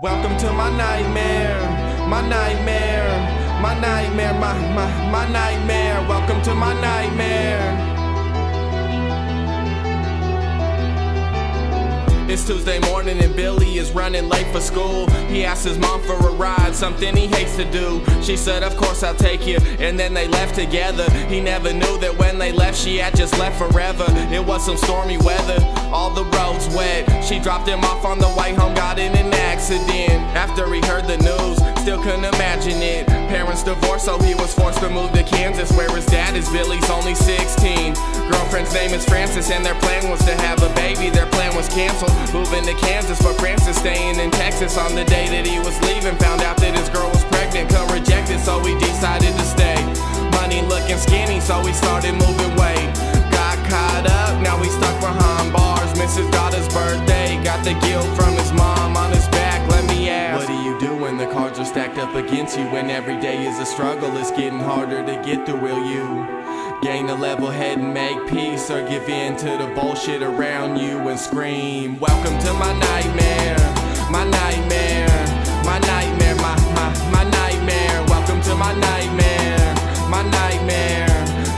Welcome to my nightmare, my nightmare, my nightmare, my nightmare. Welcome to my nightmare. It's Tuesday morning and Billy is running late for school. He asked his mom for a ride, something he hates to do. She said, of course I'll take you, and then they left together. He never knew that when they left, she had just left forever. It was some stormy weather, all the roads wet. She dropped him off on the way home, got in an accident. After he heard the news, still couldn't imagine it. Parents divorced, so he was forced to move to Kansas, where his dad is Billy's only 16. Girlfriend's name is Frances, and their plan was to have a baby. Their plan was canceled, moving to Kansas for Francis, staying in Texas. On the day that he was leaving, found out that his girl was pregnant, couldn't reject it, so he decided to stay. Money looking skinny, so he started moving weight. Got caught up, now he's stuck behind bars. Missed his daughter's birthday, got the guilt from his mom on his back. Let me ask, what do you do when the cards are stacked up against you? When every day is a struggle, it's getting harder to get through. Will you gain a level head and make peace, or give in to the bullshit around you and scream, welcome to my nightmare, my nightmare, my nightmare, my nightmare. Welcome to my nightmare, my nightmare,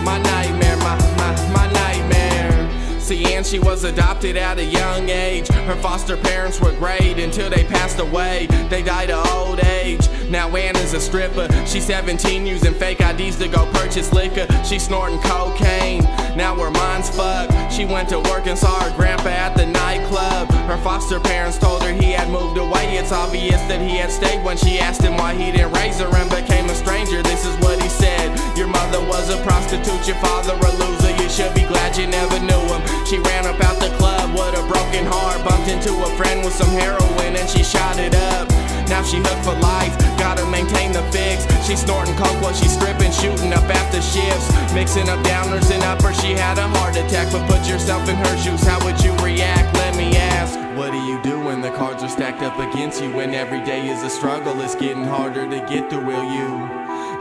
my nightmare, my nightmare. See, Ann, she was adopted at a young age. Her foster parents were great until they passed away. They died of old age. Now Ann is a stripper. She's 17, using fake IDs to go purchase liquor. She's snorting cocaine. Now her mind's fucked. She went to work and saw her grandpa at the nightclub. Her foster parents told her he had moved away. It's obvious that he had stayed when she asked him why he didn't raise her and became a stranger. This is what he said: your mother was a prostitute, your father a loser. You should be glad you never knew him. She ran up out the club with a broken heart, bumped into a friend with some heroin and she shot it up. Now she hooked for life, gotta maintain the fix. She's snorting coke while she's stripping, shooting up after shifts, mixing up downers and uppers. She had a heart attack, but put yourself in her shoes, how would you react? Let me ask, what do you do when the cards are stacked up against you? When every day is a struggle, it's getting harder to get through. Will you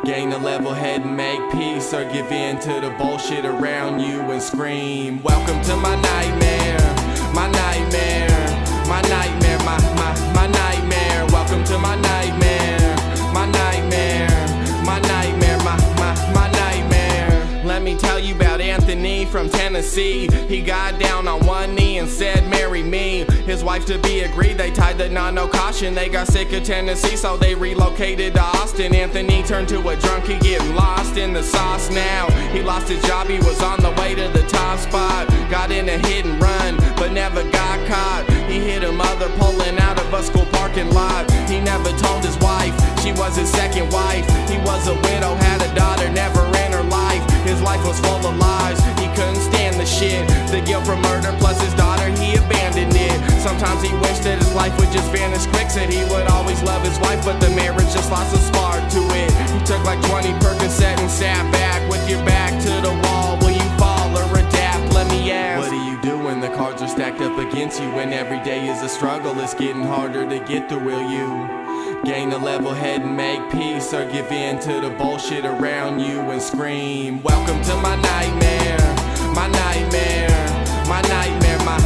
gain a level head and make peace, or give in to the bullshit around you and scream, welcome to my nightmare, my nightmare, my nightmare, my nightmare. Welcome to my nightmare, my nightmare, my nightmare, my nightmare. Let me tell you about Anthony from Tennessee. He got down on one knee and said, marry me. His wife to be agreed, they tied the knot, no caution. They got sick of Tennessee, so they relocated to Austin. Anthony turned to a drunk, he getting lost in the sauce now. He lost his job, he was on the way to the top spot. Got in a hit and run, but never got caught. He hit a mother pulling out of a school parking lot. He never told his wife, she was his second wife. He was a widow, had a daughter, never in her life. His life was full of lies, he couldn't stand the shit. The guilt from murder plus his daughter, he abandoned it. Sometimes he wished that his life would just vanish quick. Said he would always love his wife, but the marriage just lost a spark to it. He took like 20 Percocet and sat back with your back to the wall. Will you fall or adapt? Let me ask, what do you do when the cards are stacked up against you? When every day is a struggle, it's getting harder to get through. Will you gain a level head and make peace, or give in to the bullshit around you and scream, welcome to my nightmare, my nightmare, my nightmare, my